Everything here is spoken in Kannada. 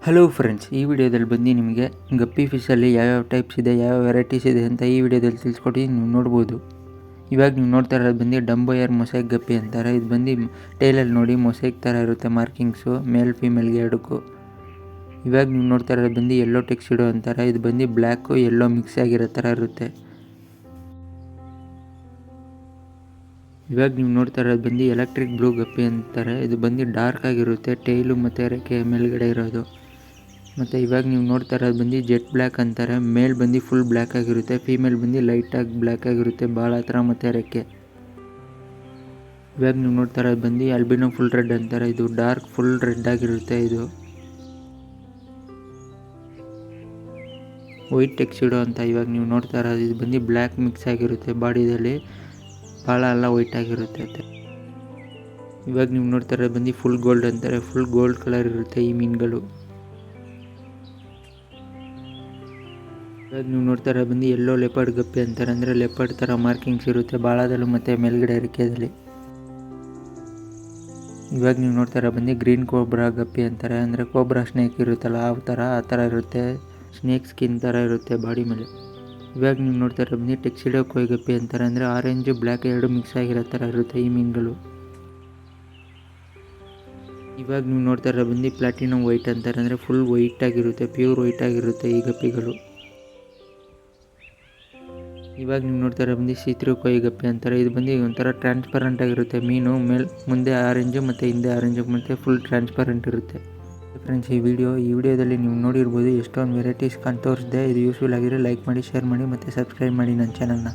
ಹಲೋ ಫ್ರೆಂಡ್ಸ್, ಈ ವಿಡಿಯೋದಲ್ಲಿ ಬಂದು ನಿಮಗೆ ಗಪ್ಪಿ ಫಿಶಲ್ಲಿ ಯಾವ್ಯಾವ ಟೈಪ್ಸ್ ಇದೆ, ಯಾವ ವೆರೈಟೀಸ್ ಇದೆ ಅಂತ ಈ ವಿಡಿಯೋದಲ್ಲಿ ತಿಳಿಸ್ಕೊಟ್ಟು ನೀವು ನೋಡ್ಬೋದು. ಇವಾಗ ನೀವು ನೋಡ್ತಾ ಇರೋದು ಬಂದು ಡಂಬೋಯರ್ ಮೊಸೈಕ್ ಗಪ್ಪಿ ಅಂತಾರೆ. ಇದು ಬಂದು ಟೈಲಲ್ಲಿ ನೋಡಿ ಮೊಸೈಕ್ ಥರ ಇರುತ್ತೆ ಮಾರ್ಕಿಂಗ್ಸು, ಮೇಲ್ ಫೀಮೇಲ್ಗೆ ಎರಡಕ್ಕೂ. ಇವಾಗ ನೀವು ನೋಡ್ತಾ ಇರೋದು ಬಂದು ಯೆಲ್ಲೋ ಟೆಕ್ಸ್ಚರ್ಡು ಅಂತಾರೆ. ಇದು ಬಂದು ಬ್ಲ್ಯಾಕು ಯೆಲ್ಲೋ ಮಿಕ್ಸ್ ಆಗಿರೋ ಥರ ಇರುತ್ತೆ. ಇವಾಗ ನೀವು ನೋಡ್ತಾ ಇರೋದು ಬಂದು ಎಲೆಕ್ಟ್ರಿಕ್ ಬ್ಲೂ ಗಪ್ಪಿ ಅಂತಾರೆ. ಇದು ಬಂದು ಡಾರ್ಕ್ ಆಗಿರುತ್ತೆ, ಟೈಲು ಮತ್ತು ರೆಕ್ಕೆ ಮೇಲ್ಗಡೆ ಇರೋದು. ಮತ್ತು ಇವಾಗ ನೀವು ನೋಡ್ತಾ ಇರೋದು ಬಂದು ಜೆಟ್ ಬ್ಲ್ಯಾಕ್ ಅಂತಾರೆ. ಮೇಲ್ ಬಂದು ಫುಲ್ ಬ್ಲ್ಯಾಕ್ ಆಗಿರುತ್ತೆ, ಫೀಮೇಲ್ ಬಂದು ಲೈಟಾಗಿ ಬ್ಲ್ಯಾಕ್ ಆಗಿರುತ್ತೆ ಬಾಲ ಹತ್ರ ಮತ್ತು ರೆಕ್ಕೆ. ಇವಾಗ ನೀವು ನೋಡ್ತಾ ಇರೋದು ಬಂದು ಆಲ್ಬಿನೋ ಫುಲ್ ರೆಡ್ ಅಂತಾರೆ. ಇದು ಡಾರ್ಕ್ ಫುಲ್ ರೆಡ್ ಆಗಿರುತ್ತೆ. ಇದು ವೈಟ್ ಟೆಕ್ಸ್ಚರ್ಡು ಅಂತ ಇವಾಗ ನೀವು ನೋಡ್ತಾ ಇರೋದು. ಇದು ಬಂದು ಬ್ಲ್ಯಾಕ್ ಮಿಕ್ಸ್ ಆಗಿರುತ್ತೆ, ಬಾಡಿದಲ್ಲಿ ಬಾಲ ಎಲ್ಲ ವೈಟ್ ಆಗಿರುತ್ತೆ. ಇವಾಗ ನೀವು ನೋಡ್ತಾ ಇರೋದು ಬಂದು ಫುಲ್ ಗೋಲ್ಡ್ ಅಂತಾರೆ. ಫುಲ್ ಗೋಲ್ಡ್ ಕಲರ್ ಇರುತ್ತೆ ಈ ಮೀನುಗಳು. ಇವಾಗ ನೀವು ನೋಡ್ತಾ ಇರೋದು ಬಂದು ಯೆಲ್ಲೋ ಲೆಪರ್ಡ್ ಗಪ್ಪಿ ಅಂತಾರೆ. ಅಂದರೆ ಲೆಪರ್ಡ್ ಥರ ಮಾರ್ಕಿಂಗ್ಸ್ ಇರುತ್ತೆ ಬಾಳದಲ್ಲೂ ಮತ್ತು ಮೇಲ್ಗಡೆ ರೆಕ್ಕೆಯಲ್ಲಿ. ಇವಾಗ ನೀವು ನೋಡ್ತಾ ಇರೋ ಬಂದು ಗ್ರೀನ್ ಕೋಬ್ರಾ ಗಪ್ಪಿ ಅಂತಾರೆ. ಅಂದರೆ ಕೋಬ್ರಾ ಸ್ನೇಕ್ ಇರುತ್ತಲ್ಲ ಆ ಥರ ಇರುತ್ತೆ, ಸ್ನೇಕ್ ಸ್ಕಿನ್ ಥರ ಇರುತ್ತೆ ಬಾಡಿ ಮೇಲೆ. ಇವಾಗ ನೀವು ನೋಡ್ತಾ ಇರೋ ಬಂದು ಟೆಕ್ಸಿಡೋ ಕೊಯ್ ಗಪ್ಪಿ ಅಂತಾರೆ. ಅಂದರೆ ಆರೆಂಜು ಬ್ಲ್ಯಾಕ್ ಎರಡು ಮಿಕ್ಸ್ ಆಗಿರೋ ಥರ ಇರುತ್ತೆ ಈ ಮೀನುಗಳು. ಇವಾಗ ನೀವು ನೋಡ್ತಾ ಇರೋ ಬಂದು ಪ್ಲಾಟಿನಮ್ ವೈಟ್ ಅಂತಾರೆ. ಅಂದರೆ ಫುಲ್ ವೈಟ್ ಆಗಿರುತ್ತೆ, ಪ್ಯೂರ್ ವೈಟ್ ಆಗಿರುತ್ತೆ ಈ ಗಪ್ಪಿಗಳು. ಇವಾಗ ನೀವು ನೋಡ್ತಾ ಇರೋ ಬಂದು ಸೀತ್ರು ಕೊಯ್ ಗಪ್ಪಿ ಅಂತಾರೆ. ಇದು ಬಂದು ಒಂಥರ ಟ್ರಾನ್ಸ್ಪರೆಂಟ್ ಆಗಿರುತ್ತೆ ಮೀನು. ಮುಂದೆ ಆರೆಂಜು ಮತ್ತು ಹಿಂದೆ ಆರೆಂಜು ಮತ್ತು ಫುಲ್ ಟ್ರಾನ್ಸ್ಪರೆಂಟ್ ಇರುತ್ತೆ. ಫ್ರೆಂಡ್ಸ್, ಈ ವಿಡಿಯೋದಲ್ಲಿ ನೀವು ನೋಡಿರ್ಬೋದು ಎಷ್ಟೊಂದು ವೆರೈಟೀಸ್ ಕಾಣ್ತೋರಿಸಿದೆ. ಇದು ಯೂಸ್ಫುಲ್ ಆಗಿರೋ ಲೈಕ್ ಮಾಡಿ, ಶೇರ್ ಮಾಡಿ ಮತ್ತು ಸಬ್ಸ್ಕ್ರೈಬ್ ಮಾಡಿ ನನ್ನ ಚಾನಲ್ನ.